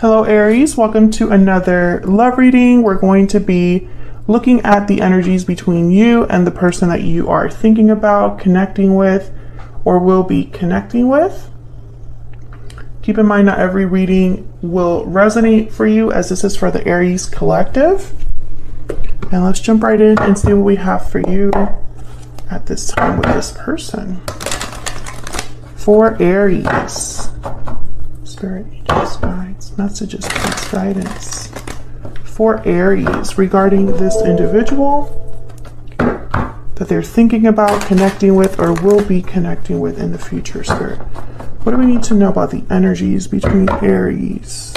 Hello Aries, welcome to another love reading. We're going to be looking at the energies between you and the person that you are thinking about, connecting with, or will be connecting with. Keep in mind not every reading will resonate for you, as this is for the Aries collective. And let's jump right in and see what we have for you at this time with this person. For Aries, Spirit, angels, guides, messages, please, guidance. For Aries, regarding this individual that they're thinking about, connecting with, or will be connecting with in the future, Spirit. What do we need to know about the energies between Aries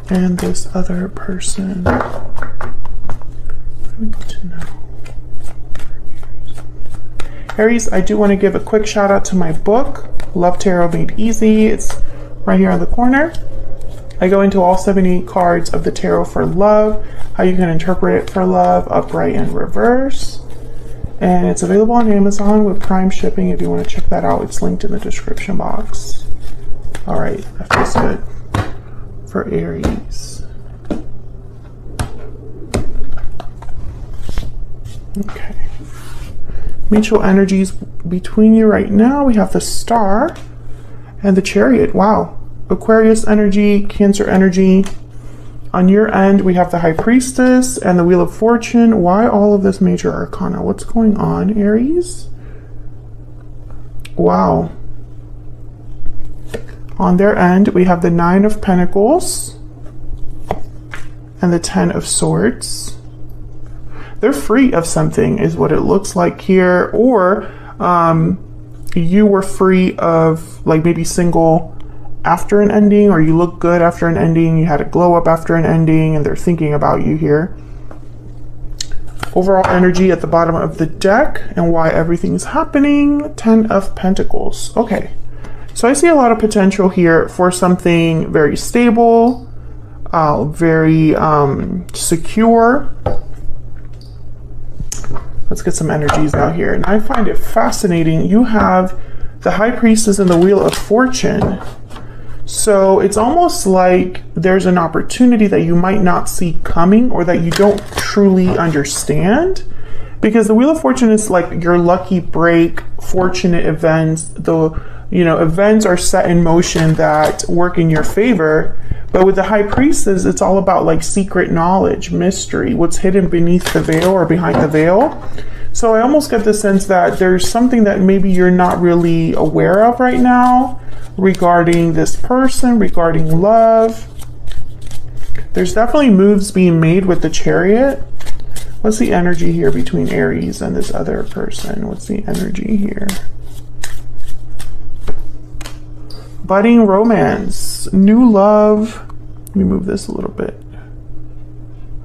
and this other person? What do we need to know? Aries, I do want to give a quick shout out to my book, Love Tarot Made Easy. It's right here on the corner. I go into all 70 cards of the tarot for love, how you can interpret it for love, upright and reverse. And it's available on Amazon with Prime shipping if you want to check that out. It's linked in the description box. All right, that feels good for Aries. Okay. Mutual energies between you right now. We have the Star and the Chariot. Wow. Aquarius energy, Cancer energy. On your end, we have the High Priestess and the Wheel of Fortune. Why all of this major arcana? What's going on, Aries? Wow. On their end, we have the Nine of Pentacles and the Ten of Swords. They're free of something is what it looks like here, or you were free of, like, maybe single after an ending, or you look good after an ending, you had a glow up after an ending, and they're thinking about you here. Overall energy at the bottom of the deck and why everything's happening. Ten of Pentacles. Okay, so I see a lot of potential here for something very stable, very secure. Let's get some energies out here. And I find it fascinating. You have the High Priestess and the Wheel of Fortune. So it's almost like there's an opportunity that you might not see coming, or that you don't truly understand. Because the Wheel of Fortune is like your lucky break, fortunate events. Events are set in motion that work in your favor. But with the High Priestess, it's all about like secret knowledge, mystery, what's hidden beneath the veil or behind the veil. So I almost get the sense that there's something that maybe you're not really aware of right now regarding this person, regarding love. There's definitely moves being made with the Chariot. What's the energy here between Aries and this other person? What's the energy here? Budding romance, new love. Let me move this a little bit.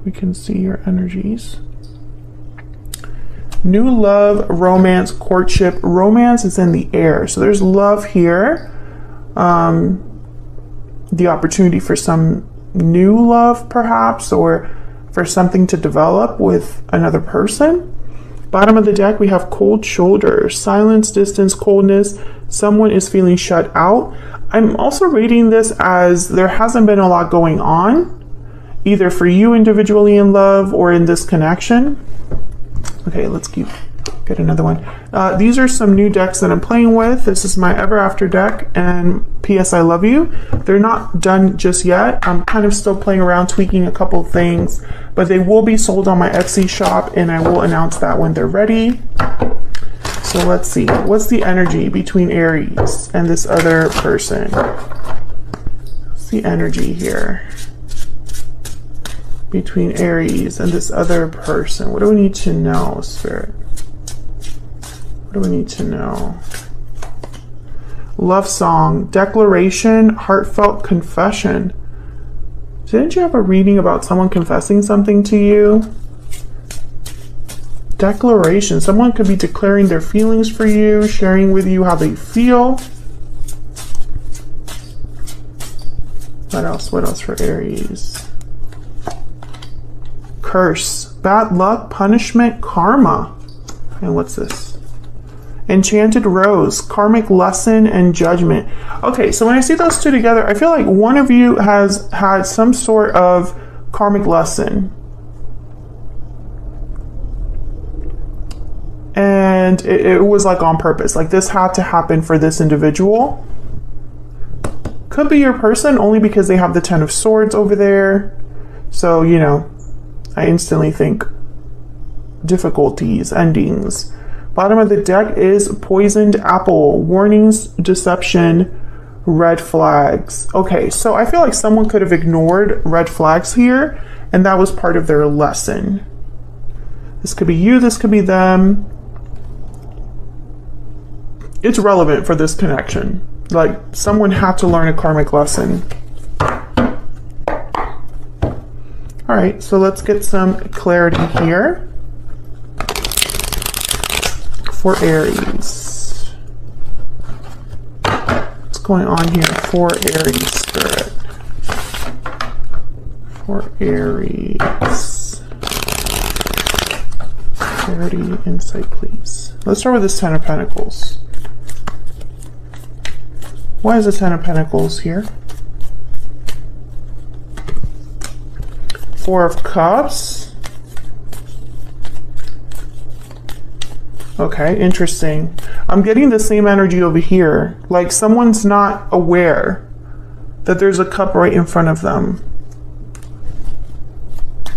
We can see your energies. New love, romance, courtship. Romance is in the air. So there's love here. The opportunity for some new love perhaps, or for something to develop with another person. Bottom of the deck, we have cold shoulders, silence, distance, coldness. Someone is feeling shut out. I'm also reading this as there hasn't been a lot going on, either for you individually in love or in this connection. Okay, let's get another one. These are some new decks that I'm playing with. This is my Ever After deck and P.S. I Love You. They're not done just yet. I'm kind of still playing around, tweaking a couple things, but they will be sold on my Etsy shop, and I will announce that when they're ready. So let's see. What's the energy between Aries and this other person? What's the energy here between Aries and this other person? What do we need to know, Spirit? What do we need to know? Love song, declaration, heartfelt confession. Didn't you have a reading about someone confessing something to you? Declaration. Someone could be declaring their feelings for you, sharing with you how they feel. What else? What else for Aries? Curse, bad luck, punishment, karma. And what's this? Enchanted Rose, karmic lesson and judgment. Okay, so when I see those two together, I feel like one of you has had some sort of karmic lesson. And it was like on purpose. Like this had to happen for this individual. Could be your person only because they have the Ten of Swords over there. So, you know, I instantly think difficulties, endings. Bottom of the deck is Poisoned Apple, warnings, deception, red flags. Okay, so I feel like someone could have ignored red flags here, and that was part of their lesson. This could be you, this could be them. It's relevant for this connection. Like, someone had to learn a karmic lesson. All right, so let's get some clarity here for Aries. What's going on here for Aries spirit? For Aries. Clarity, insight, please. Let's start with this Ten of Pentacles. Why is the Ten of Pentacles here? Four of Cups. Okay, interesting. I'm getting the same energy over here. Like someone's not aware that there's a cup right in front of them.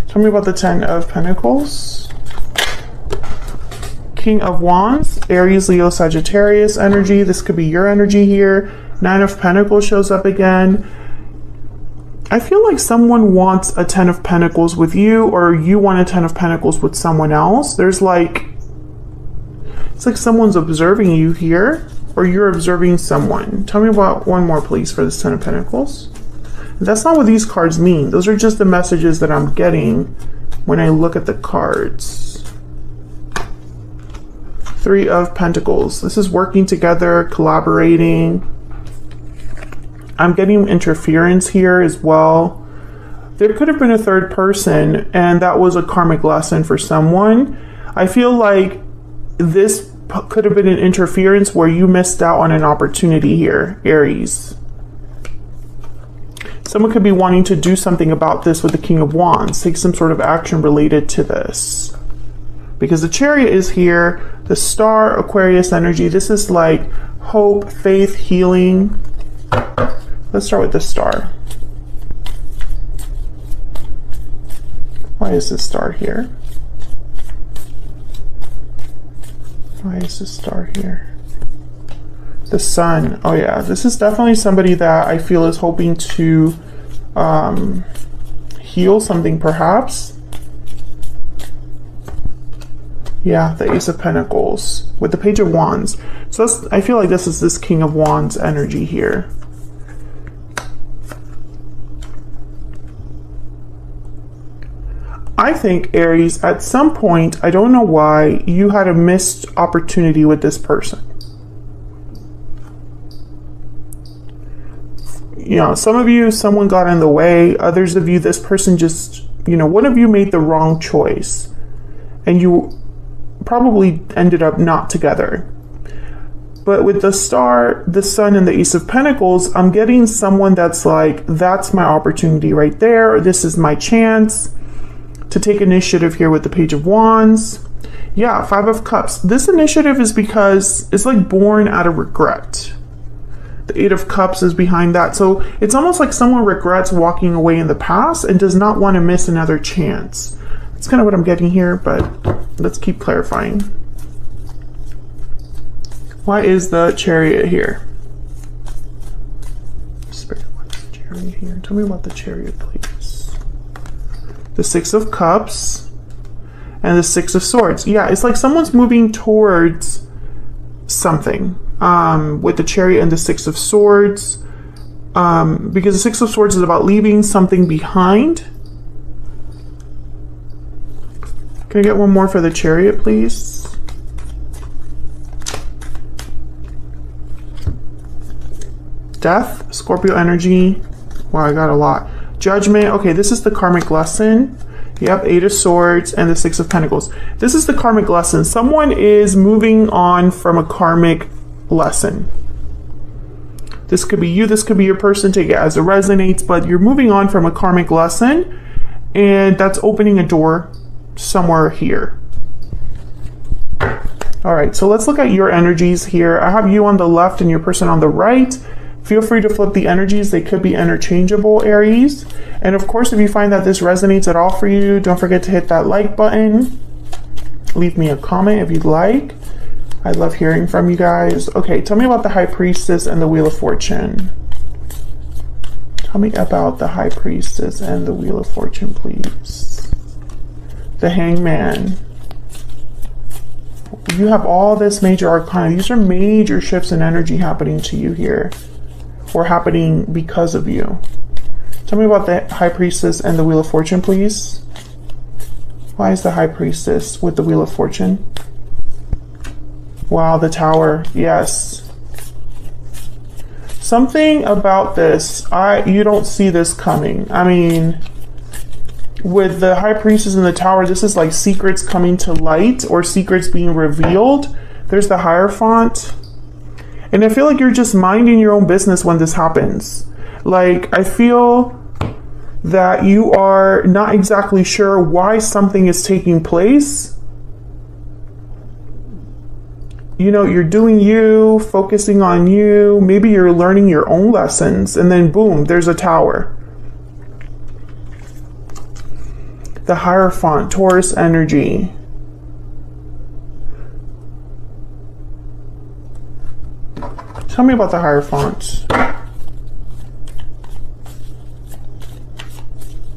Tell me about the Ten of Pentacles. King of Wands, Aries, Leo, Sagittarius energy. This could be your energy here. Nine of Pentacles shows up again. I feel like someone wants a Ten of Pentacles with you, or you want a Ten of Pentacles with someone else. There's like, it's like someone's observing you here, or you're observing someone. Tell me about one more, please, for this Ten of Pentacles. That's not what these cards mean. Those are just the messages that I'm getting when I look at the cards. Three of Pentacles. This is working together, collaborating. I'm getting interference here as well. There could have been a third person, and that was a karmic lesson for someone. I feel like this could have been an interference where you missed out on an opportunity here, Aries. Someone could be wanting to do something about this with the King of Wands, take some sort of action related to this. Because the Chariot is here, the Star, Aquarius energy. This is like hope, faith, healing. Let's start with the Star. Why is this Star here? Why is this Star here? The Sun. Oh yeah, this is definitely somebody that I feel is hoping to heal something perhaps. Yeah, the Ace of Pentacles with the Page of Wands. So I feel like this is this King of Wands energy here. I think, Aries, at some point, I don't know why, you had a missed opportunity with this person. You know, some of you, someone got in the way. Others of you, this person just, you know, one of you made the wrong choice. And you probably ended up not together. But with the Star, the Sun, and the Ace of Pentacles, I'm getting someone that's like, that's my opportunity right there. Or this is my chance to take initiative here with the Page of Wands. Yeah, Five of Cups. This initiative is because it's like born out of regret. The Eight of Cups is behind that. So it's almost like someone regrets walking away in the past and does not want to miss another chance. That's kind of what I'm getting here, but let's keep clarifying. Why is the Chariot here? Spirit, why is the Chariot here? Tell me about the Chariot, please. The Six of Cups and the Six of Swords. Yeah, it's like someone's moving towards something with the Chariot and the Six of Swords, because the Six of Swords is about leaving something behind. Can I get one more for the Chariot, please? Death, Scorpio energy. Wow, I got a lot. Judgment. Okay, this is the karmic lesson. Yep, Eight of Swords and the Six of Pentacles. This is the karmic lesson. Someone is moving on from a karmic lesson. This could be you, this could be your person, take it as it resonates, but you're moving on from a karmic lesson, and that's opening a door somewhere here. All right, so let's look at your energies here. I have you on the left and your person on the right. Feel free to flip the energies. They could be interchangeable, Aries. And of course, if you find that this resonates at all for you, don't forget to hit that like button. Leave me a comment if you'd like. I love hearing from you guys. Okay, tell me about the High Priestess and the Wheel of Fortune. Tell me about the High Priestess and the Wheel of Fortune, please. The Hangman. You have all this major arcana. These are major shifts in energy happening to you here, or happening because of you. Tell me about the High Priestess and the Wheel of Fortune, please. Why is the High Priestess with the Wheel of Fortune? Wow, the Tower, yes. Something about this, you don't see this coming. I mean, with the High Priestess and the Tower, this is like secrets coming to light or secrets being revealed. There's the Hierophant. And I feel like you're just minding your own business when this happens. Like, I feel that you are not exactly sure why something is taking place. You know, you're doing you, focusing on you. Maybe you're learning your own lessons, and then boom, there's a Tower. The Hierophant, Taurus energy. Tell me about the Hierophant.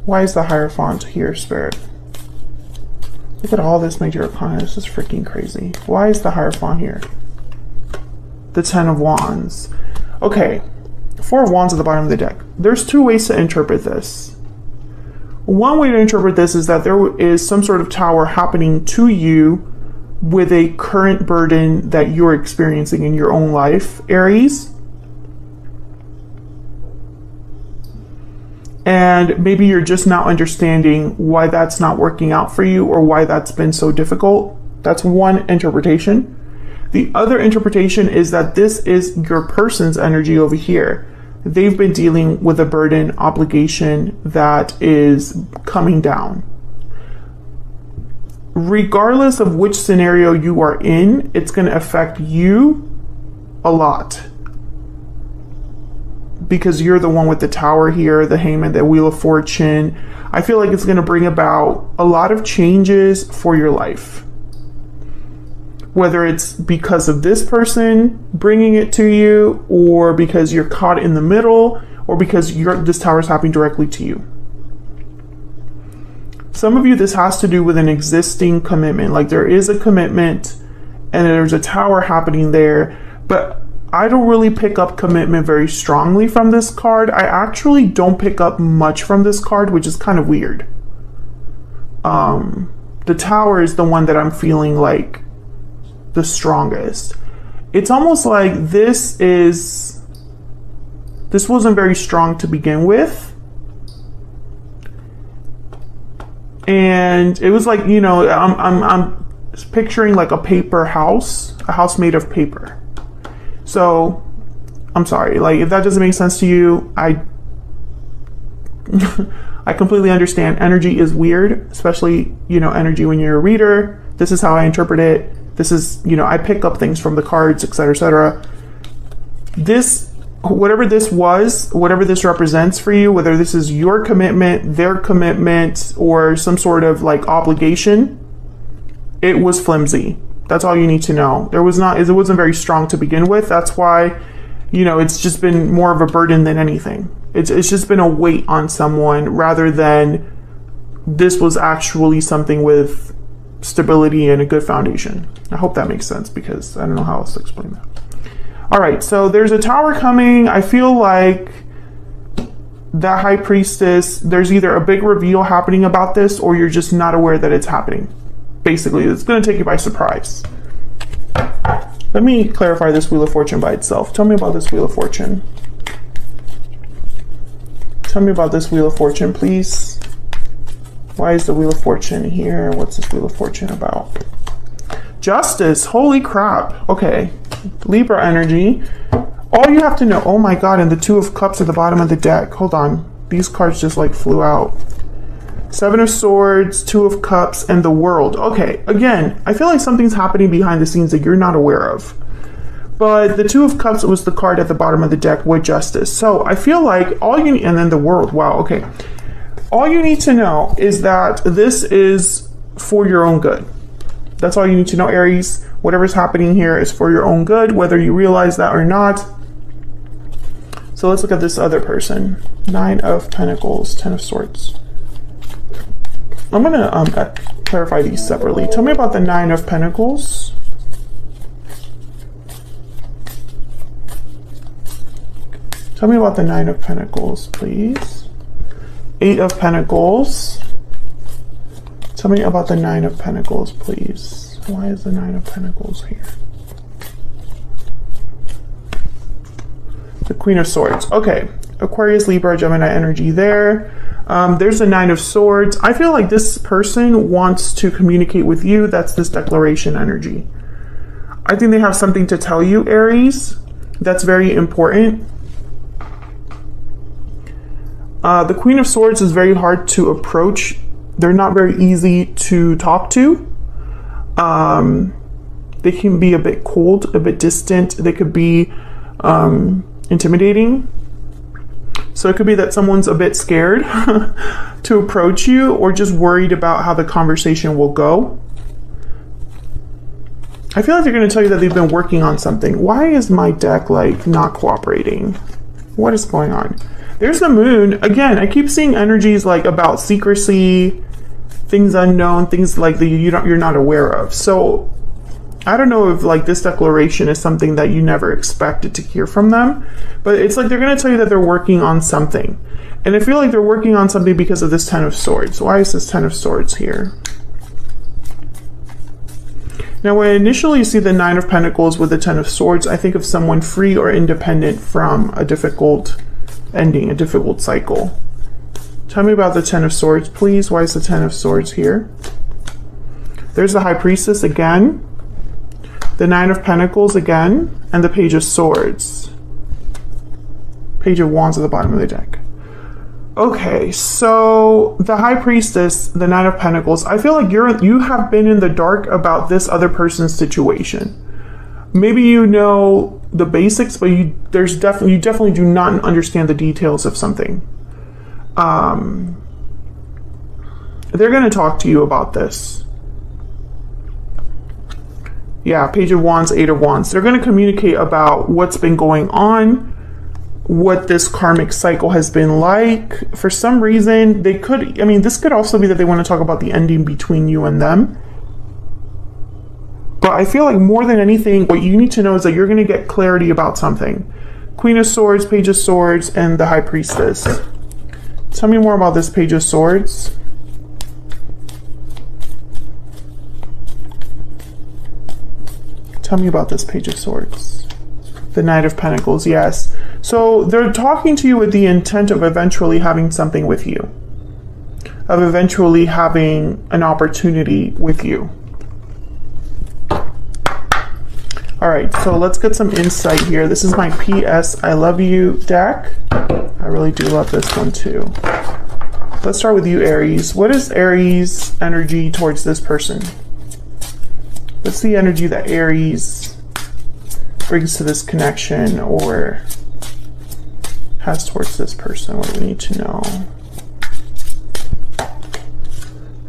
Why is the Hierophant here, Spirit? Look at all this major arcana. This is freaking crazy. Why is the Hierophant here? The Ten of Wands. Okay, Four of Wands at the bottom of the deck. There's two ways to interpret this. One way to interpret this is that there is some sort of Tower happening to you with a current burden that you're experiencing in your own life, Aries. And maybe you're just now understanding why that's not working out for you or why that's been so difficult. That's one interpretation. The other interpretation is that this is your person's energy over here. They've been dealing with a burden, obligation that is coming down. Regardless of which scenario you are in, it's going to affect you a lot. Because you're the one with the Tower here, the Hangman, the Wheel of Fortune. I feel like it's going to bring about a lot of changes for your life. Whether it's because of this person bringing it to you, or because you're caught in the middle, or because this Tower is happening directly to you. Some of you, this has to do with an existing commitment. Like there is a commitment and there's a Tower happening there, but I don't really pick up commitment very strongly from this card. I actually don't pick up much from this card, which is kind of weird. The Tower is the one that I'm feeling like the strongest. It's almost like this wasn't very strong to begin with. And it was like, you know, I'm picturing like a paper house, a house made of paper. So, I'm sorry, like if that doesn't make sense to you, I completely understand. Energy is weird, especially, you know, energy when you're a reader. This is how I interpret it. This is, you know, I pick up things from the cards, etc., etc. This, whatever this was, whatever this represents for you, whether this is your commitment, their commitment, or some sort of like obligation, it was flimsy. That's all you need to know. It wasn't very strong to begin with. That's why, you know, it's just been more of a burden than anything. It's just been a weight on someone rather than this was actually something with stability and a good foundation. I hope that makes sense because I don't know how else to explain that. All right, so there's a Tower coming. I feel like that High Priestess, there's either a big reveal happening about this or you're just not aware that it's happening. Basically, it's going to take you by surprise. Let me clarify this Wheel of Fortune by itself. Tell me about this Wheel of Fortune. Tell me about this Wheel of Fortune, please. Why is the Wheel of Fortune here? What's this Wheel of Fortune about? Justice. Holy crap. Okay. Libra energy. All you have to know. Oh my god. And the Two of Cups at the bottom of the deck. Hold on. These cards just like flew out. Seven of Swords, Two of Cups, and the World. Okay. Again, I feel like something's happening behind the scenes that you're not aware of. But the Two of Cups was the card at the bottom of the deck with Justice. So I feel like all you need, and then the World. Wow. Okay. All you need to know is that this is for your own good. That's all you need to know, Aries. Whatever's happening here is for your own good, whether you realize that or not. So let's look at this other person. Nine of Pentacles, Ten of Swords. I'm going to clarify these separately. Tell me about the Nine of Pentacles. Tell me about the Nine of Pentacles, please. Eight of Pentacles. Tell me about the Nine of Pentacles, please. Why is the Nine of Pentacles here? The Queen of Swords. Okay. Aquarius, Libra, Gemini energy there. There's the Nine of Swords. I feel like this person wants to communicate with you. That's this declaration energy. I think they have something to tell you, Aries. That's very important. The Queen of Swords is very hard to approach. They're not very easy to talk to. They can be a bit cold, a bit distant. They could be intimidating. So it could be that someone's a bit scared to approach you or just worried about how the conversation will go. I feel like they're going to tell you that they've been working on something. Why is my deck like not cooperating? What is going on? There's the Moon. Again, I keep seeing energies like about secrecy, things unknown, things like that you're not aware of. So I don't know if like this declaration is something that you never expected to hear from them, but it's like they're going to tell you that they're working on something. And I feel like they're working on something because of this Ten of Swords. Why is this Ten of Swords here? Now, when initially you see the Nine of Pentacles with the Ten of Swords, I think of someone free or independent from a difficult ending, a difficult cycle. Tell me about the Ten of Swords, please. Why is the Ten of Swords here? There's the High Priestess again, the Nine of Pentacles again, and the Page of Swords. Page of Wands at the bottom of the deck. Okay, so the High Priestess, the Nine of Pentacles, I feel like you have been in the dark about this other person's situation. Maybe you know the basics, but you definitely do not understand the details of something. They're going to talk to you about this. Yeah, Page of Wands, Eight of Wands. They're going to communicate about what's been going on, what this karmic cycle has been like. For some reason, they could, I mean, this could also be that they want to talk about the ending between you and them. But I feel like more than anything, what you need to know is that you're going to get clarity about something. Queen of Swords, Page of Swords, and the High Priestess. Tell me more about this Page of Swords. Tell me about this Page of Swords. The Knight of Pentacles, yes. So they're talking to you with the intent of eventually having something with you. Of eventually having an opportunity with you. All right, so let's get some insight here. This is my PS I Love You deck. I really do love this one too. Let's start with you, Aries. What is Aries' energy towards this person? What's the energy that Aries brings to this connection or has towards this person? What do we need to know?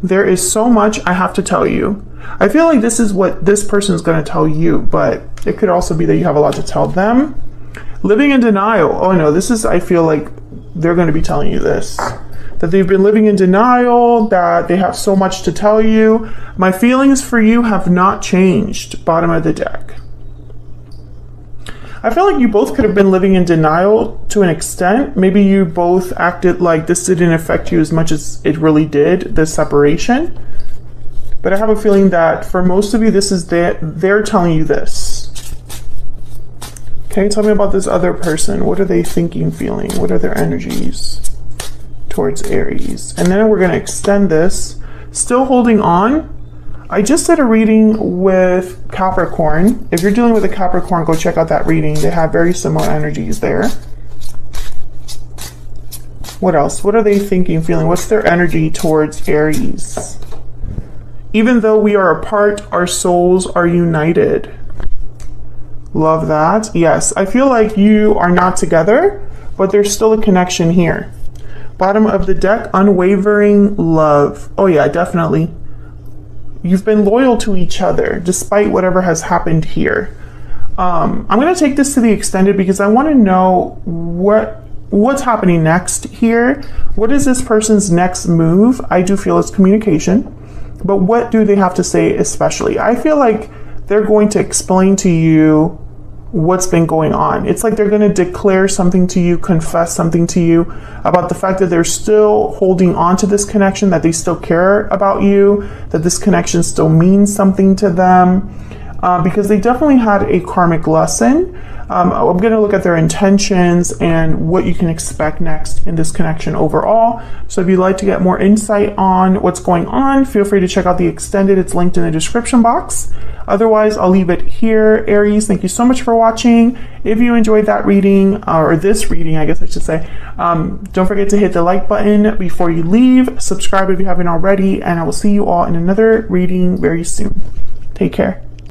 There is so much I have to tell you. I feel like this is what this person is going to tell you, but it could also be that you have a lot to tell them. Living in denial. Oh no, this is, I feel like they're going to be telling you this. That they've been living in denial, that they have so much to tell you. My feelings for you have not changed. Bottom of the deck. I feel like you both could have been living in denial to an extent. Maybe you both acted like this didn't affect you as much as it really did, this separation. But I have a feeling that for most of you, this is they're telling you this. Okay, tell me about this other person. What are they thinking, feeling? What are their energies towards Aries. And then we're going to extend this. Still holding on. I just did a reading with Capricorn. If you're dealing with a Capricorn, go check out that reading. They have very similar energies there. What else? What are they thinking, feeling? What's their energy towards Aries? Even though we are apart, our souls are united. Love that. Yes, I feel like you are not together, but there's still a connection here. Bottom of the deck, unwavering love. Oh yeah, definitely. You've been loyal to each other despite whatever has happened here. I'm going to take this to the extended because I want to know what's happening next here. What is this person's next move? I do feel it's communication, but what do they have to say especially? I feel like they're going to explain to you what's been going on. It's like they're going to declare something to you, confess something to you about the fact that they're still holding on to this connection, that they still care about you, that this connection still means something to them, because they definitely had a karmic lesson. I'm going to look at their intentions and what you can expect next in this connection overall. So if you'd like to get more insight on what's going on, feel free to check out the extended. It's linked in the description box. Otherwise, I'll leave it here. Aries, thank you so much for watching. If you enjoyed that reading, or this reading, I guess I should say, don't forget to hit the like button before you leave. Subscribe if you haven't already, and I will see you all in another reading very soon. Take care.